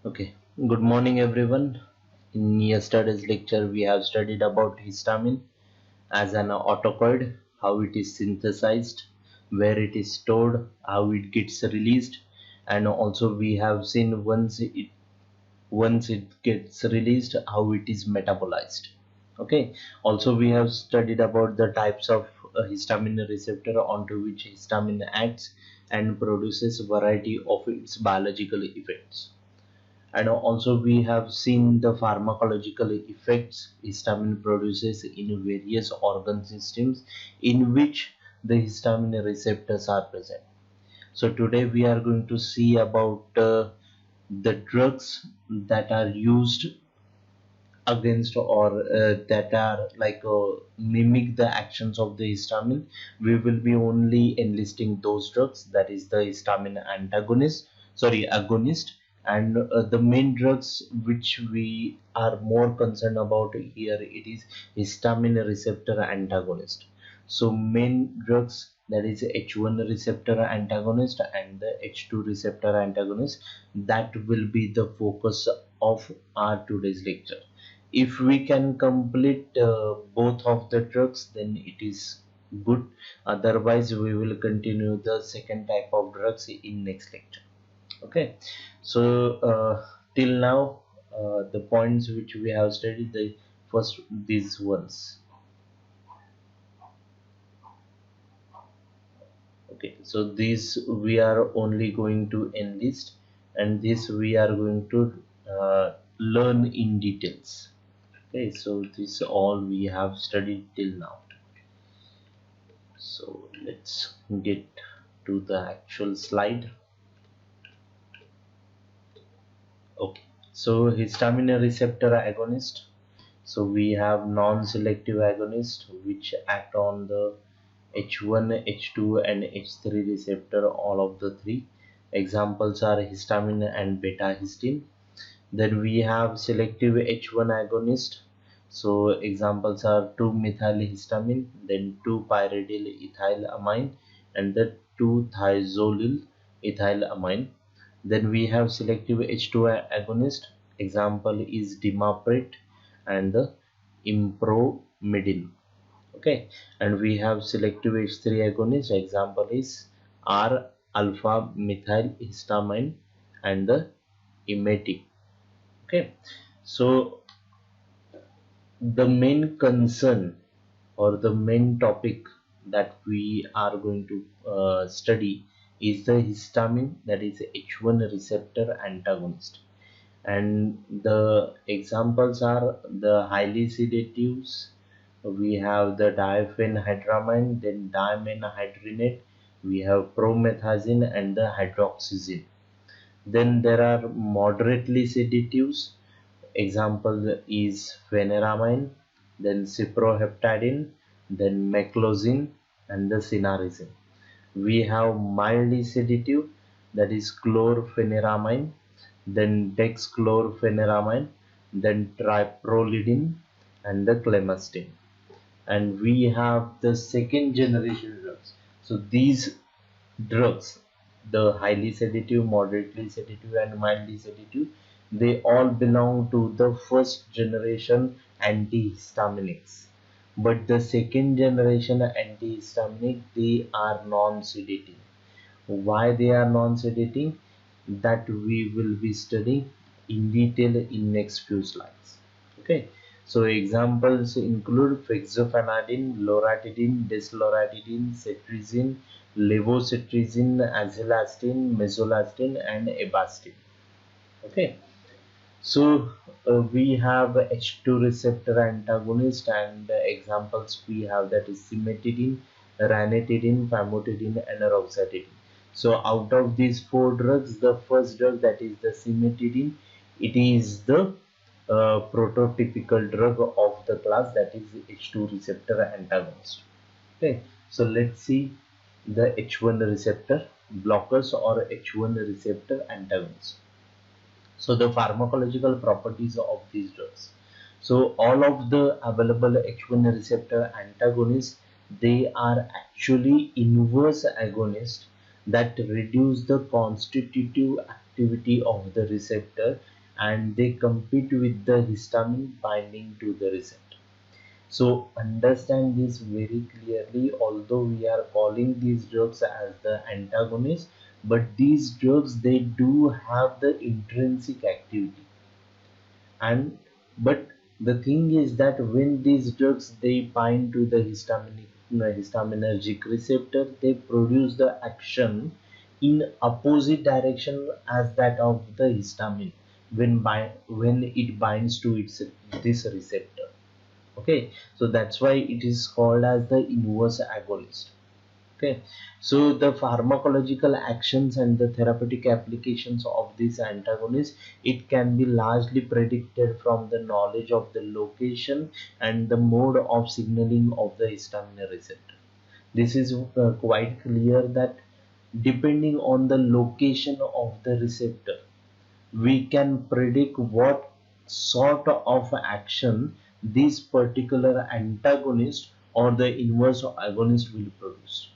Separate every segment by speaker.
Speaker 1: Okay, good morning everyone. In yesterday's lecture, we have studied about histamine as an autocoid, how it is synthesized, where it is stored, how it gets released, and also we have seen once it gets released, how it is metabolized. Okay, also we have studied about the types of histamine receptor onto which histamine acts and produces variety of its biological effects. And also we have seen the pharmacological effects histamine produces in various organ systems in which the histamine receptors are present. So today we are going to see about the drugs that are used against or that are like mimic the actions of the histamine. We will be only enlisting those drugs, that is the histamine agonist, and the main drugs which we are more concerned about here, it is histamine receptor antagonist. So main drugs, that is H1 receptor antagonist and the H2 receptor antagonist, that will be the focus of our today's lecture. If we can complete both of the drugs, then it is good. Otherwise we will continue the second type of drugs in next lecture. Okay, so till now the points which we have studied, the first these ones. Okay, so these we are only going to enlist, and this we are going to learn in details. Okay, so this all we have studied till now. So let's get to the actual slide. Okay, so histamine receptor agonist. So we have non-selective agonist which act on the H1, H2 and H3 receptor, all of the three. Examples are histamine and beta histine. Then we have selective H1 agonist. So examples are 2-methylhistamine, then 2-pyridyl ethylamine, and the 2-thiazolyl ethylamine. Then we have selective H2 agonist. Example is dimaprate and the impromedin. Okay, and we have selective H3 agonist. Example is R alpha methylhistamine and the emetic. Okay, so the main concern or the main topic that we are going to study is the histamine, that is H1 receptor antagonist, and the examples are the highly sedatives. We have the diphenhydramine, then dimenhydrinate, we have promethazine and the hydroxyzine. Then there are moderately sedatives. Example is pheneramine, then cyproheptadine, then meclozine and the cynarizine. We have mildly sedative, that is chlorpheniramine, then dexchlorpheneramine, then triprolidine and the clemastine. And we have the second generation drugs. So these drugs, the highly sedative, moderately sedative and mildly sedative, they all belong to the first generation antihistaminics. But the second generation antihistaminic, they are non-sedative. Why they are non-sedative? That we will be studying in detail in next few slides. Okay, so examples include fexofenadine, loratadine, desloratadine, cetirizine, levocetirizine, azelastine, mesolastine and ebastine. Okay, so we have H2 receptor antagonist, and examples we have, that is cimetidine, ranitidine, famotidine and roxetidine. So out of these four drugs, the first drug, that is the cimetidine, it is the prototypical drug of the class, that is H2 receptor antagonist. Okay, so let's see the H1 receptor blockers or H1 receptor antagonists. So the pharmacological properties of these drugs. So all of the available H1 receptor antagonists, they are actually inverse agonists that reduce the constitutive activity of the receptor, and they compete with the histamine binding to the receptor. So understand this very clearly. Although we are calling these drugs as the antagonists, but these drugs, they do have the intrinsic activity. And but the thing is that when these drugs, they bind to the histaminergic receptor, they produce the action in opposite direction as that of the histamine when it binds to this receptor. Okay, so that's why it is called as the inverse agonist. Okay, so the pharmacological actions and the therapeutic applications of these antagonists, it can be largely predicted from the knowledge of the location and the mode of signaling of the histamine receptor. This is quite clear that depending on the location of the receptor, we can predict what sort of action this particular antagonist or the inverse agonist will produce.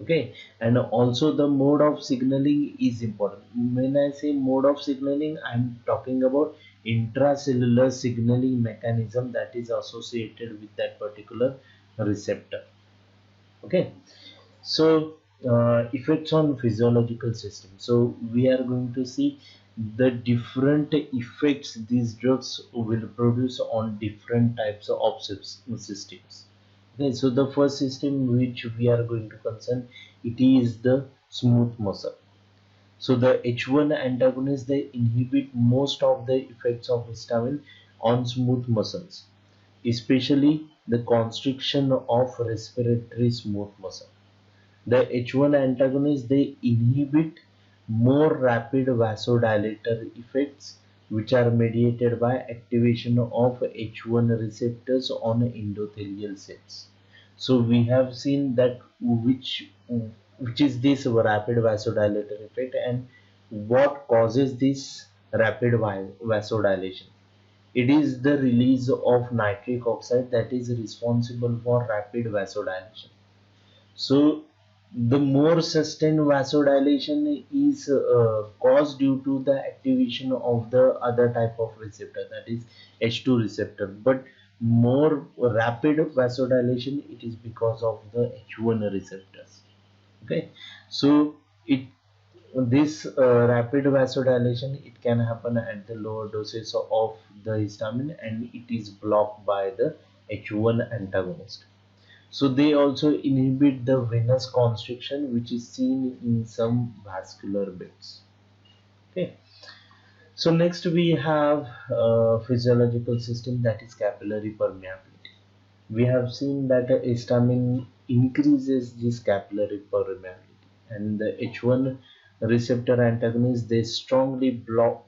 Speaker 1: Okay, and also the mode of signaling is important. When I say mode of signaling, I'm talking about intracellular signaling mechanism that is associated with that particular receptor. Okay, so effects on physiological system. So we are going to see the different effects these drugs will produce on different types of systems. Okay, so the first system which we are going to concern, it is the smooth muscle. So the H1 antagonists, they inhibit most of the effects of histamine on smooth muscles, especially the constriction of respiratory smooth muscle. The H1 antagonists, they inhibit more rapid vasodilator effects, which are mediated by activation of H1 receptors on endothelial cells. So we have seen that which is this rapid vasodilator effect, and what causes this rapid vasodilation. It is the release of nitric oxide that is responsible for rapid vasodilation. So the more sustained vasodilation is caused due to the activation of the other type of receptor, that is H2 receptor, but more rapid vasodilation, it is because of the H1 receptors. Okay, so it this rapid vasodilation, it can happen at the lower doses of the histamine, and it is blocked by the H1 antagonist. So they also inhibit the venous constriction, which is seen in some vascular beds. Okay. So next we have physiological system, that is capillary permeability. We have seen that histamine increases this capillary permeability, and the H1 receptor antagonists, they strongly block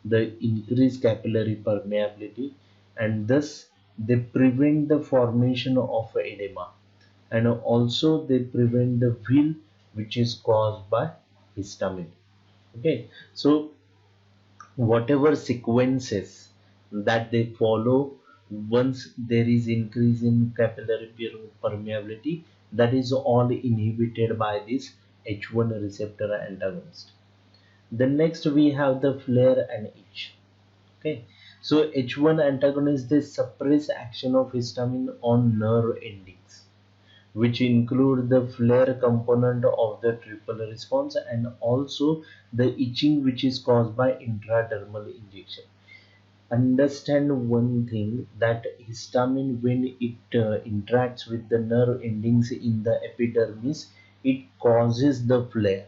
Speaker 1: the increased capillary permeability, and thus they prevent the formation of edema, and also they prevent the wheal which is caused by histamine. Okay, so whatever sequences that they follow once there is increase in capillary permeability, that is all inhibited by this H1 receptor antagonist. Then next we have the flare and itch. Okay, so H1 antagonists, they suppress action of histamine on nerve endings, which include the flare component of the triple response, and also the itching which is caused by intradermal injection. Understand one thing, that histamine, when it interacts with the nerve endings in the epidermis, it causes the flare,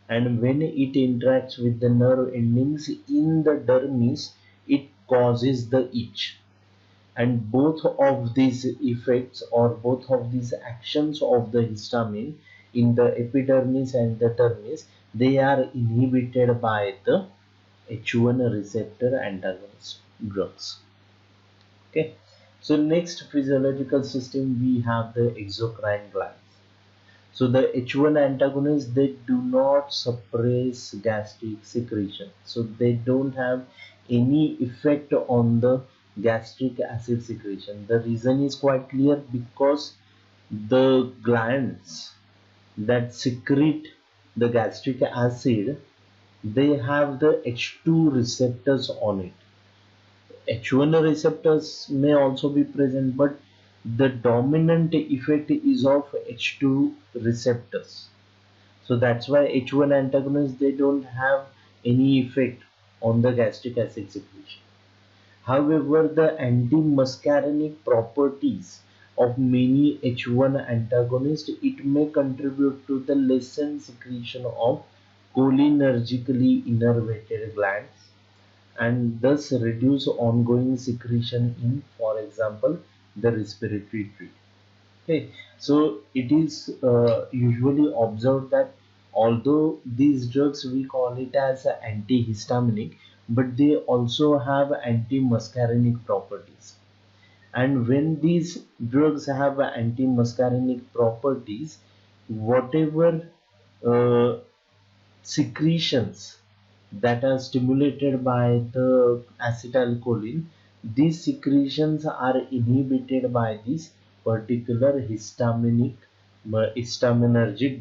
Speaker 1: and when it interacts with the nerve endings in the dermis, it causes the itch. And both of these effects, or both of these actions of the histamine in the epidermis and the dermis, they are inhibited by the H1 receptor antagonist drugs. Okay, so next physiological system, we have the exocrine glands. So the H1 antagonists, they do not suppress gastric secretion, so they don't have any effect on the gastric acid secretion. The reason is quite clear, because the glands that secrete the gastric acid, they have the H2 receptors on it. H1 receptors may also be present, but the dominant effect is of H2 receptors. So that's why H1 antagonists, they don't have any effect on the gastric acid secretion. However, the anti-muscarinic properties of many H1 antagonists, it may contribute to the lessened secretion of cholinergically innervated glands and thus reduce ongoing secretion in, for example, the respiratory tree. Okay, so it is usually observed that although these drugs we call it as antihistaminic, but they also have anti-muscarinic properties. And when these drugs have anti-muscarinic properties, whatever uh, secretions that are stimulated by the acetylcholine, these secretions are inhibited by these particular histaminergic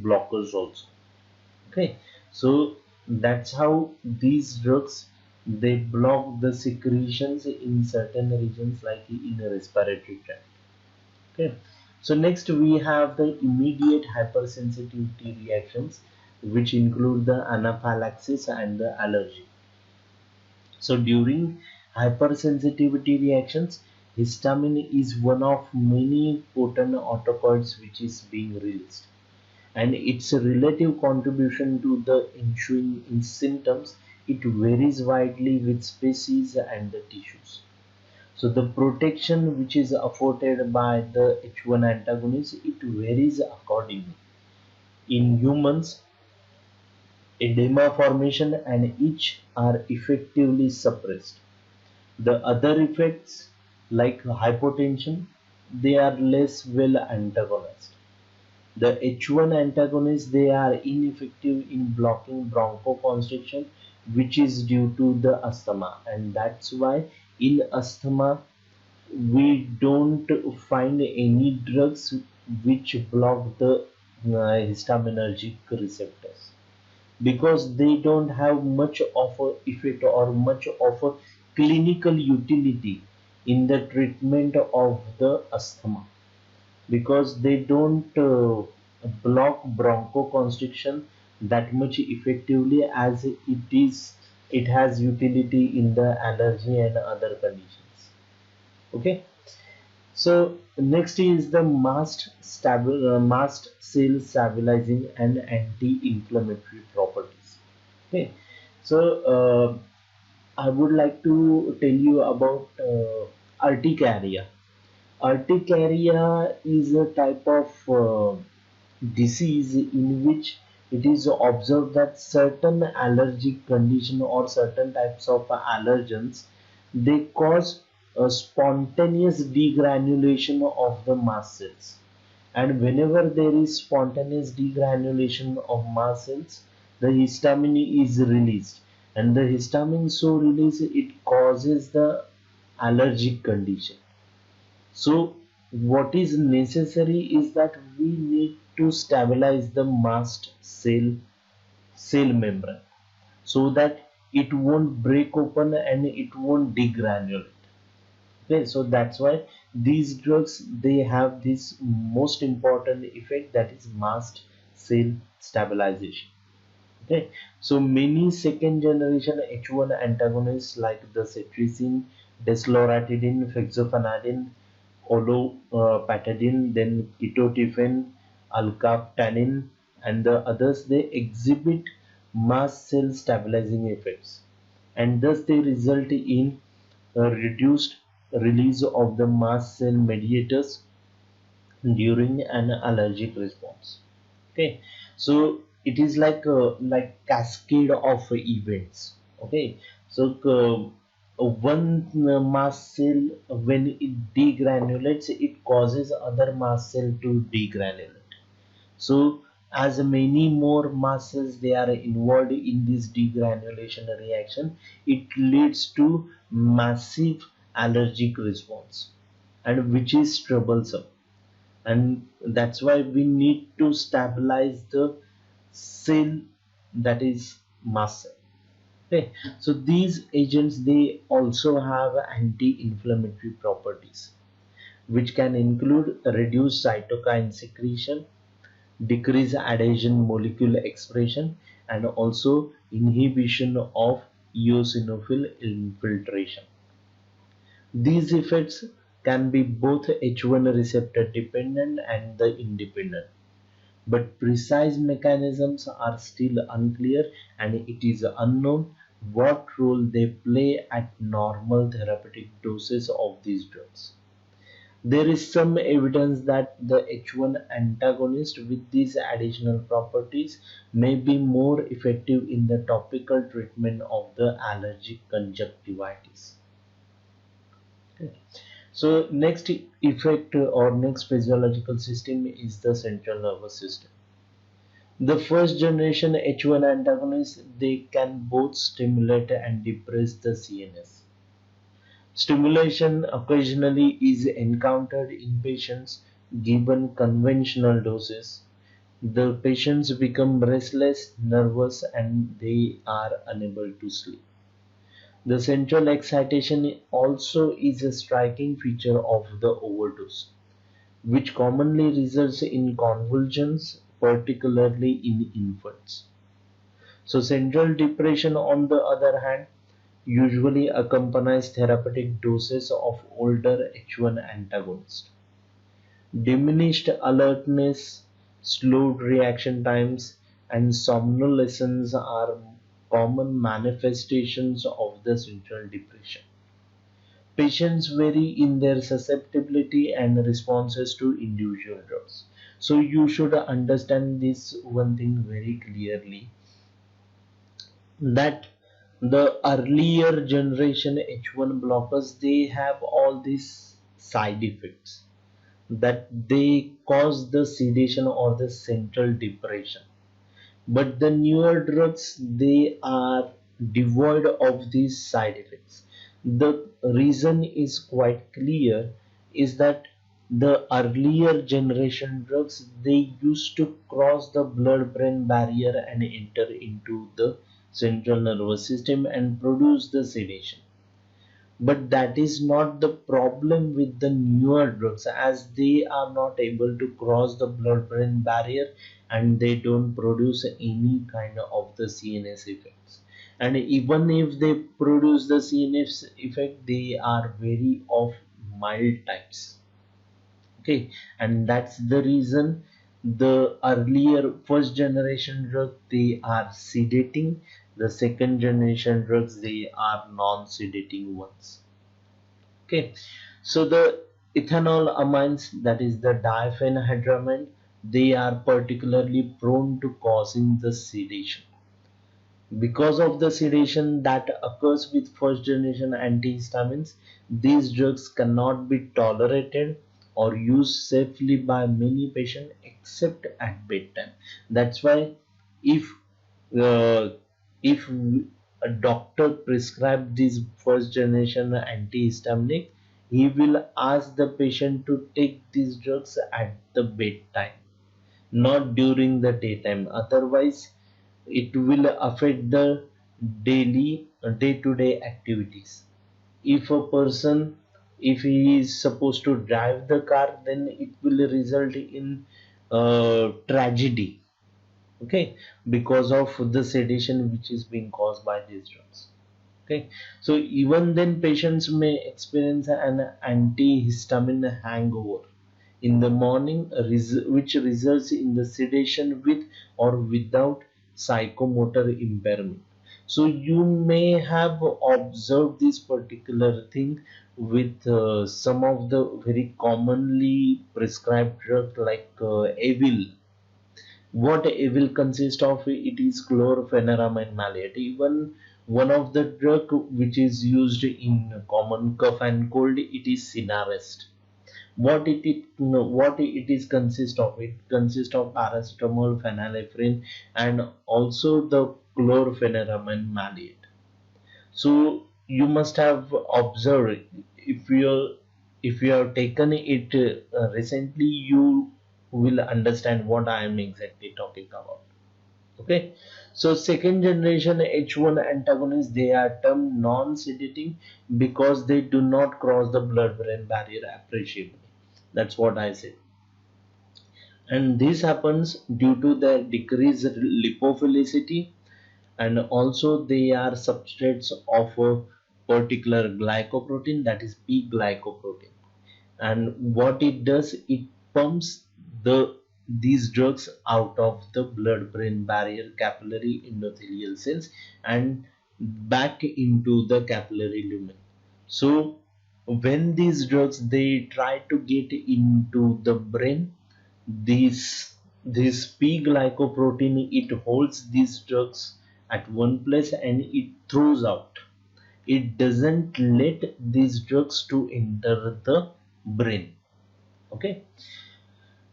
Speaker 1: blockers also. Okay, so that's how these drugs, they block the secretions in certain regions like in the respiratory tract. Okay, so next we have the immediate hypersensitivity reactions, which include the anaphylaxis and the allergy. So during hypersensitivity reactions, histamine is one of many potent Autacoids which is being released, and its relative contribution to the ensuing in symptoms, it varies widely with species and the tissues. So the protection which is afforded by the H1 antagonist, it varies accordingly. In humans, edema formation and itch are effectively suppressed. The other effects like hypotension, they are less well antagonized. The H1 antagonists, they are ineffective in blocking bronchoconstriction, which is due to the asthma, and that's why in asthma we don't find any drugs which block the histaminergic receptors, because they don't have much of a effect or much of a clinical utility in the treatment of the asthma, because they don't block bronchoconstriction that much effectively as it has utility in the allergy and other conditions. Okay, so next is the mast cell stabilizing and anti-inflammatory properties. Okay, so I would like to tell you about urticaria. Urticaria is a type of disease in which it is observed that certain allergic condition or certain types of allergens, they cause a spontaneous degranulation of the mast cells, and whenever there is spontaneous degranulation of mast cells, the histamine is released, and the histamine so released, it causes the allergic condition. So what is necessary is that we need to stabilize the cell membrane so that it won't break open and it won't degranulate. Okay, so that's why these drugs, they have this most important effect, that is mast cell stabilization. Okay, so many second generation H1 antagonists like the cetirizine, desloratadine, fexofenadine, olopatadine, then ketotifen, alkaptanin, and the others, they exhibit mast cell stabilizing effects, and thus they result in a reduced release of the mast cell mediators during an allergic response. Okay, so it is like cascade of events. Okay, so one mast cell, when it degranulates, it causes other mast cell to degranulate. So as many more mast cells, they are involved in this degranulation reaction, it leads to massive allergic response, and which is troublesome, and that's why we need to stabilize the cell, that is mast cell. Okay, so these agents, they also have anti-inflammatory properties, which can include reduced cytokine secretion, decrease adhesion molecule expression, and also inhibition of eosinophil infiltration. These effects can be both H1 receptor dependent and the independent, but precise mechanisms are still unclear, and it is unknown what role they play at normal therapeutic doses of these drugs. There is some evidence that the H1 antagonist with these additional properties may be more effective in the topical treatment of the allergic conjunctivitis. Okay. So next effect or next physiological system is the central nervous system. The first generation H1 antagonists, they can both stimulate and depress the CNS. Stimulation occasionally is encountered in patients given conventional doses. The patients become restless, nervous, and they are unable to sleep. The central excitation also is a striking feature of the overdose, which commonly results in convulsions, particularly in infants. So central depression, on the other hand, usually accompanies therapeutic doses of older H1 antagonists. Diminished alertness, slowed reaction times, and somnolence are common manifestations of the central depression. Patients vary in their susceptibility and responses to individual drugs. So you should understand this one thing very clearly, that the earlier generation H1 blockers, they have all these side effects that they cause the sedation or the central depression, but the newer drugs, they are devoid of these side effects. The reason is quite clear, is that the earlier generation drugs, they used to cross the blood brain barrier and enter into the central nervous system and produce the sedation. But that is not the problem with the newer drugs, as they are not able to cross the blood brain barrier and they don't produce any kind of the CNS effects. And even if they produce the CNS effect, they are very of mild types. Okay, and that's the reason the earlier first generation drug, they are sedating, the second generation drugs, they are non-sedating ones. Okay, so the ethanol amines, that is the diphenhydramine, they are particularly prone to causing the sedation. Because of the sedation that occurs with first generation antihistamines, these drugs cannot be tolerated or used safely by many patients except at bedtime. That's why if uh, if a doctor prescribes this first generation antihistaminic, he will ask the patient to take these drugs at the bedtime, not during the daytime. Otherwise it will affect the daily day-to-day activities. If a person, if he is supposed to drive the car, then it will result in tragedy. Okay, because of the sedation which is being caused by these drugs. Okay, so even then patients may experience an antihistamine hangover in the morning, which results in the sedation with or without psychomotor impairment. So you may have observed this particular thing with some of the very commonly prescribed drugs like Avil. What will consist of? It is chlorpheniramine maleate. Even one of the drug which is used in common cough and cold, it is Sinarest. What it is consist of? It consists of paracetamol, phenylephrine, and also the chlorpheniramine maleate. So you must have observed, if you have taken it recently, you will understand what I am exactly talking about. Okay, So second generation H1 antagonists, they are termed non-sedating because they do not cross the blood-brain barrier appreciably. That's what I said. And this happens due to their decreased lipophilicity, and also they are substrates of a particular glycoprotein, that is P glycoprotein. And what it does, it pumps these drugs out of the blood brain barrier capillary endothelial cells and back into the capillary lumen. So when these drugs they try to get into the brain, this P glycoprotein, it holds these drugs at one place and it throws out. It doesn't let these drugs to enter the brain. Okay,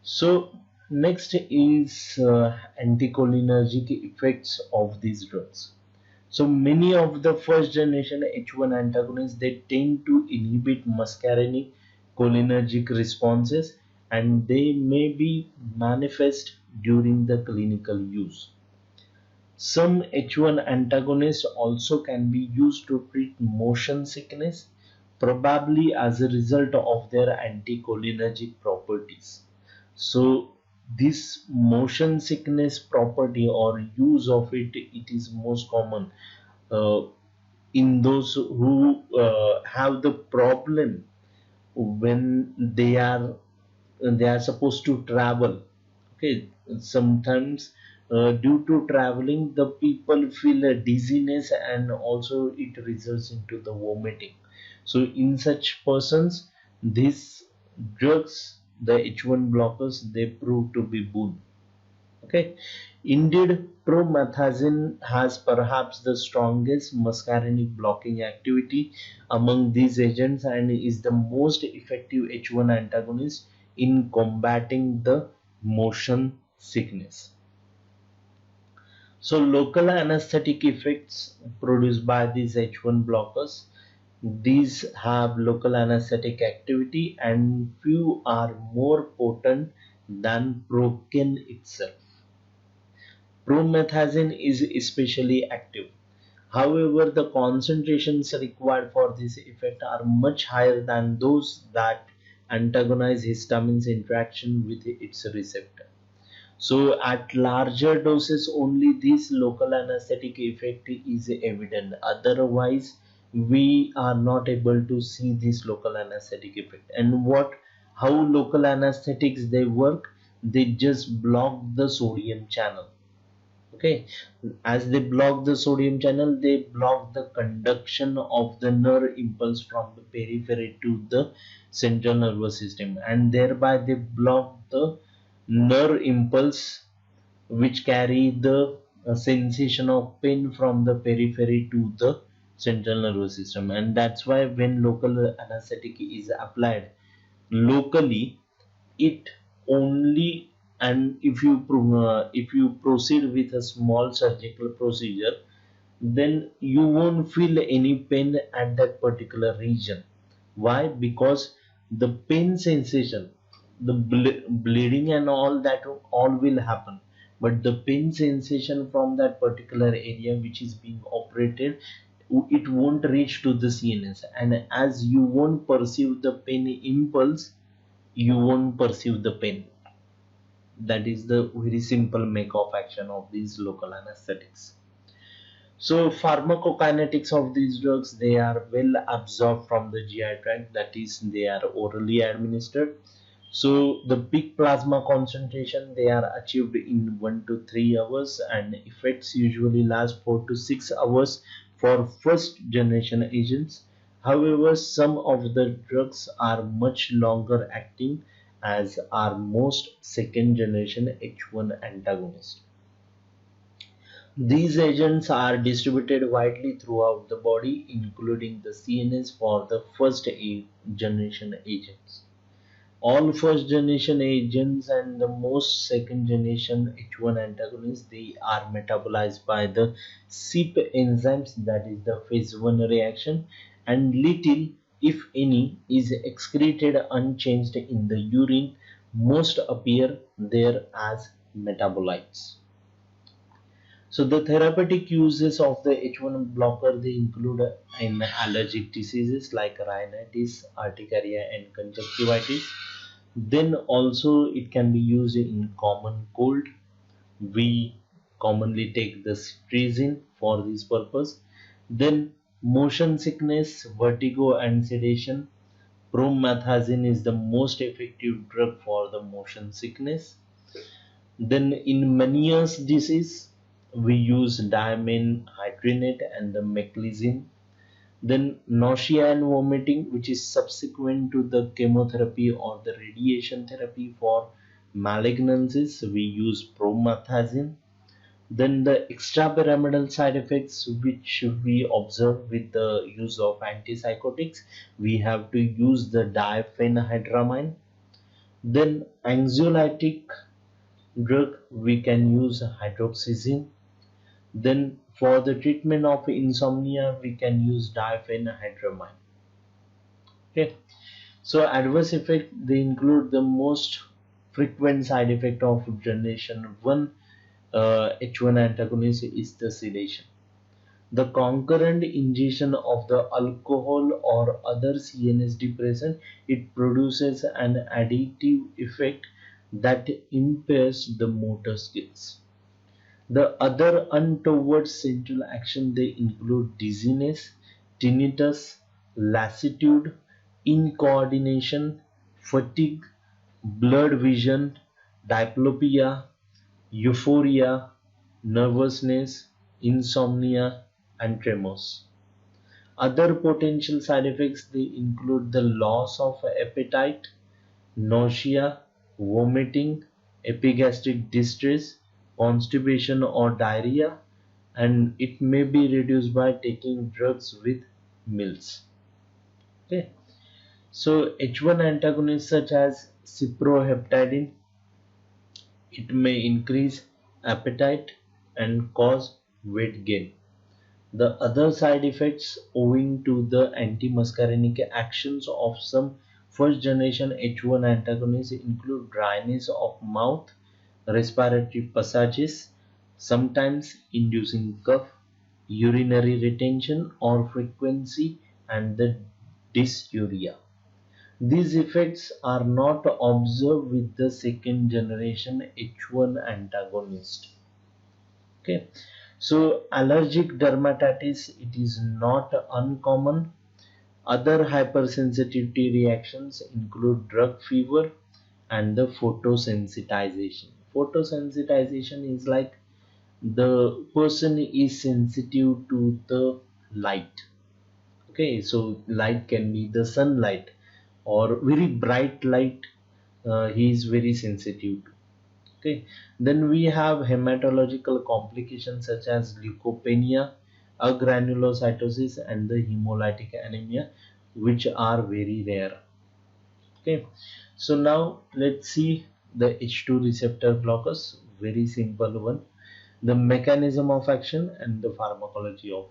Speaker 1: so next is anticholinergic effects of these drugs. So many of the first generation H1 antagonists, they tend to inhibit muscarinic cholinergic responses, and they may be manifest during the clinical use. Some H1 antagonists also can be used to treat motion sickness, probably as a result of their anticholinergic properties. So this motion sickness property or use of it, it is most common uh, in those who have the problem when they are supposed to travel. Okay, sometimes due to traveling the people feel a dizziness and also it results into the vomiting. So in such persons, these drugs, the H1 blockers, they prove to be boon. Okay, indeed, promethazine has perhaps the strongest muscarinic blocking activity among these agents and is the most effective H1 antagonist in combating the motion sickness. So local anesthetic effects produced by these H1 blockers, these have local anesthetic activity and few are more potent than procaine itself. Promethazine is especially active. However, the concentrations required for this effect are much higher than those that antagonize histamine's interaction with its receptor. So at larger doses only this local anesthetic effect is evident. Otherwise, we are not able to see this local anesthetic effect. And how local anesthetics they work? They just block the sodium channel. Okay, as they block the sodium channel, they block the conduction of the nerve impulse from the periphery to the central nervous system, and thereby they block the nerve impulse which carry the sensation of pain from the periphery to the central nervous system. And that's why when local anesthetic is applied locally, it only, and if you proceed with a small surgical procedure, then you won't feel any pain at that particular region. Why? Because the pain sensation, the bleeding and all that all will happen, but the pain sensation from that particular area which is being operated, it won't reach to the CNS, and as you won't perceive the pain impulse, you won't perceive the pain. That is the very simple make of action of these local anesthetics. So pharmacokinetics of these drugs, they are well absorbed from the GI tract, that is they are orally administered. So the peak plasma concentration, they are achieved in 1 to 3 hours and effects usually last 4 to 6 hours for first generation agents. However, some of the drugs are much longer acting, as are most second generation H1 antagonists. These agents are distributed widely throughout the body, including the CNS for the first generation agents. All first generation agents and the most second generation H1 antagonists, they are metabolized by the CYP enzymes, that is the phase 1 reaction, and little, if any, is excreted unchanged in the urine. Most appear there as metabolites. So the therapeutic uses of the H1 blocker, they include in allergic diseases like rhinitis, urticaria and conjunctivitis. Then also it can be used in common cold. We commonly take the cetirizine for this purpose. Then motion sickness, vertigo and sedation. Promethazine is the most effective drug for the motion sickness. Then in Meniere's disease, we use diamine hydrinate and the meclizine. Then nausea and vomiting, which is subsequent to the chemotherapy or the radiation therapy for malignancies, we use promethazine. Then the extrapyramidal side effects which we observe with the use of antipsychotics, we have to use the diphenhydramine. Then anxiolytic drug we can use hydroxyzine. Then for the treatment of insomnia we can use diphenhydramine. Okay, so adverse effect, they include the most frequent side effect of generation 1 H1 antagonist is the sedation. The concurrent ingestion of the alcohol or other CNS depressant, it produces an addictive effect that impairs the motor skills. The other untoward central action, they include dizziness, tinnitus, lassitude, incoordination, fatigue, blurred vision, diplopia, euphoria, nervousness, insomnia, and tremors. Other potential side effects, they include the loss of appetite, nausea, vomiting, epigastric distress, constipation or diarrhea, and it may be reduced by taking drugs with meals. Okay. So H1 antagonists such as cyproheptadine, it may increase appetite and cause weight gain. The other side effects owing to the antimuscarinic actions of some first generation H1 antagonists include dryness of mouth, respiratory passages, sometimes inducing cough, urinary retention or frequency, and the dysuria. These effects are not observed with the second generation H1 antagonist. Okay, so allergic dermatitis, it is not uncommon. Other hypersensitivity reactions include drug fever and the photosensitization. Photosensitization is like the person is sensitive to the light. Okay, so light can be the sunlight or very bright light, he is very sensitive to. Okay, then we have hematological complications such as leukopenia, agranulocytosis, and the hemolytic anemia, which are very rare. Okay, so now let's see the H2 receptor blockers. Very simple one. The mechanism of action and the pharmacology of it.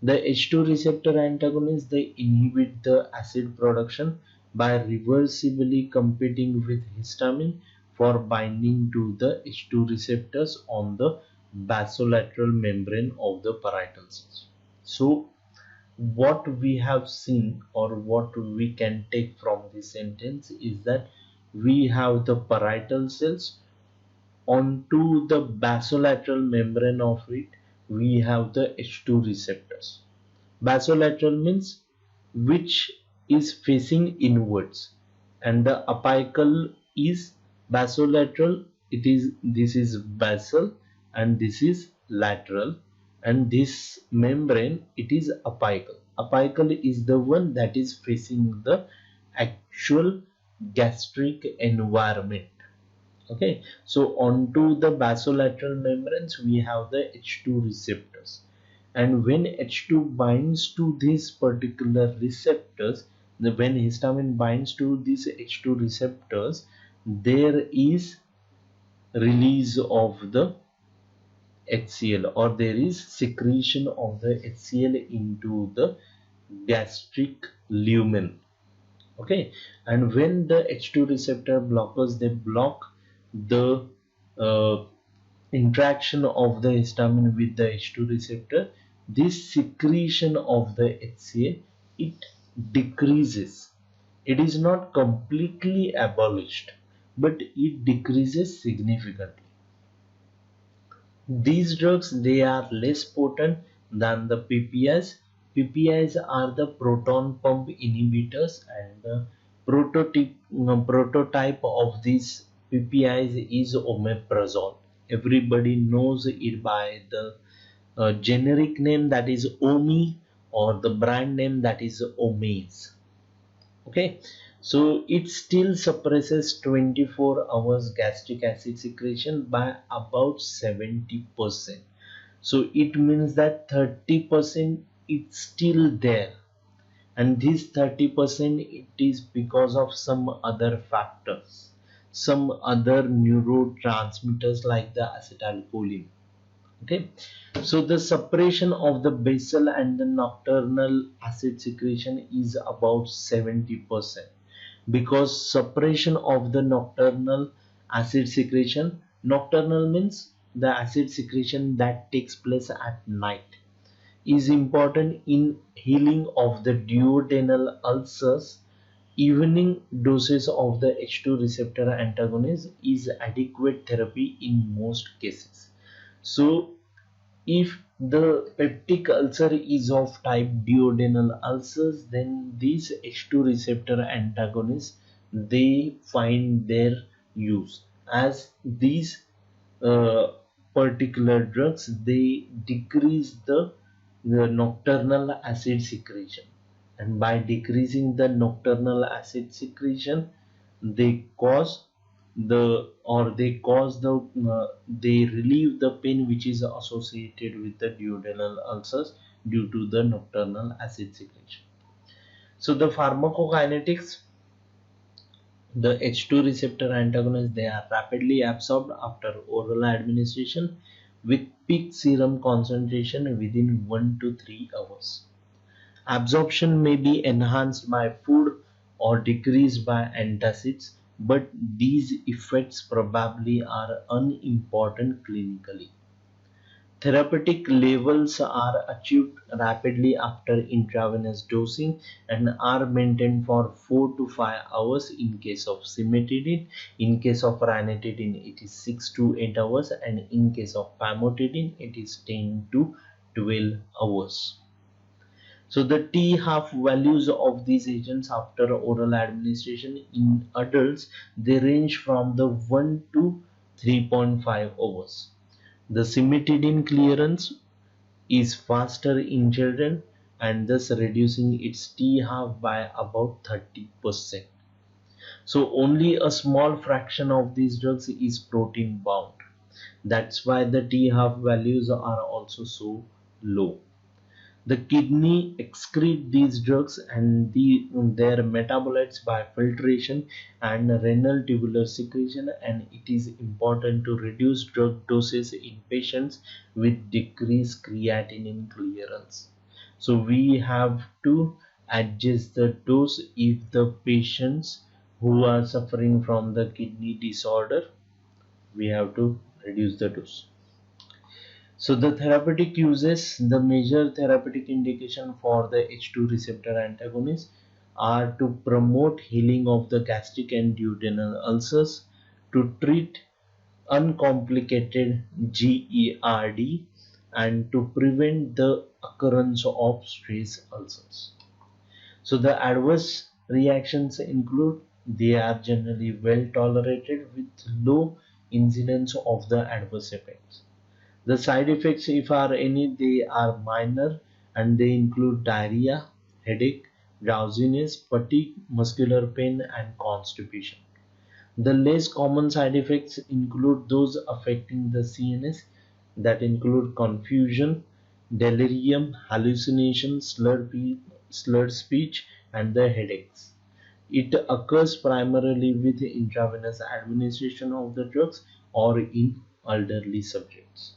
Speaker 1: The H2 receptor antagonists, they inhibit the acid production by reversibly competing with histamine for binding to the H2 receptors on the basolateral membrane of the parietal cells. So what we have seen or what we can take from this sentence is that we have the parietal cells, onto the basolateral membrane of it we have the H2 receptors. Basolateral means which is facing inwards, and the apical is basolateral. It is, this is basal and this is lateral, and this membrane, it is apical. Apical is the one that is facing the actual gastric environment. Okay, so onto the basolateral membranes we have the H2 receptors, and when H2 binds to these particular receptors, when histamine binds to these H2 receptors, there is release of the HCl, or there is secretion of the HCl into the gastric lumen. Okay, and when the H2 receptor blockers, they block the interaction of the histamine with the H2 receptor, this secretion of the HCA, it decreases. It is not completely abolished, but it decreases significantly. These drugs, they are less potent than the PPIs. PPIs are the proton pump inhibitors, and the prototype of these PPIs is omeprazole. Everybody knows it by the generic name, that is Omi, or the brand name, that is Omaze. Okay, so it still suppresses 24 hours gastric acid secretion by about 70%. So it means that 30% it's still there, and this 30% it is because of some other factors, some other neurotransmitters like the acetylcholine. Okay, so the suppression of the basal and the nocturnal acid secretion is about 70%, because suppression of the nocturnal acid secretion, nocturnal means the acid secretion that takes place at night, is important in healing of the duodenal ulcers. Evening doses of the H2 receptor antagonist is adequate therapy in most cases. So if the peptic ulcer is of type duodenal ulcers, then these H2 receptor antagonists, they find their use, as these uh, particular drugs, they decrease the nocturnal acid secretion, and by decreasing the nocturnal acid secretion, they cause they relieve the pain which is associated with the duodenal ulcers due to the nocturnal acid secretion. So the pharmacokinetics, the H2 receptor antagonists, they are rapidly absorbed after oral administration with peak serum concentration within 1 to 3 hours. Absorption may be enhanced by food or decreased by antacids, but these effects probably are unimportant clinically. Therapeutic levels are achieved rapidly after intravenous dosing and are maintained for 4 to 5 hours in case of cimetidine. In case of ranitidine, it is 6 to 8 hours, and in case of famotidine, it is 10 to 12 hours. So the T half values of these agents after oral administration in adults, they range from the 1 to 3.5 hours. The cimetidine clearance is faster in children, and thus reducing its T half by about 30%. So only a small fraction of these drugs is protein bound. That's why the T half values are also so low. The kidney excrete these drugs and their metabolites by filtration and renal tubular secretion, and it is important to reduce drug doses in patients with decreased creatinine clearance. So we have to adjust the dose if the patients who are suffering from the kidney disorder, we have to reduce the dose. So the therapeutic uses, the major therapeutic indication for the H2 receptor antagonists are to promote healing of the gastric and duodenal ulcers, to treat uncomplicated GERD, and to prevent the occurrence of stress ulcers. So the adverse reactions include, they are generally well tolerated with low incidence of the adverse effects. The side effects, if are any, they are minor, and they include diarrhea, headache, drowsiness, fatigue, muscular pain, and constipation. The less common side effects include those affecting the CNS, that include confusion, delirium, hallucination, slurred speech, and the headaches. It occurs primarily with intravenous administration of the drugs or in elderly subjects.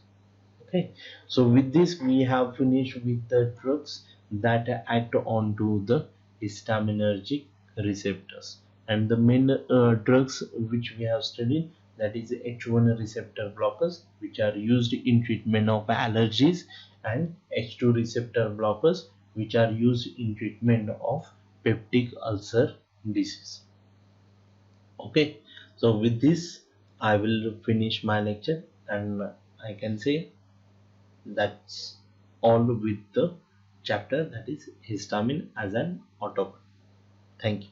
Speaker 1: Okay, so with this we have finished with the drugs that act onto the histaminergic receptors, and the main drugs which we have studied, that is H1 receptor blockers, which are used in treatment of allergies, and H2 receptor blockers, which are used in treatment of peptic ulcer disease. Okay, so with this I will finish my lecture, and I can say that's all with the chapter, that is histamine as an autocoid. Thank you.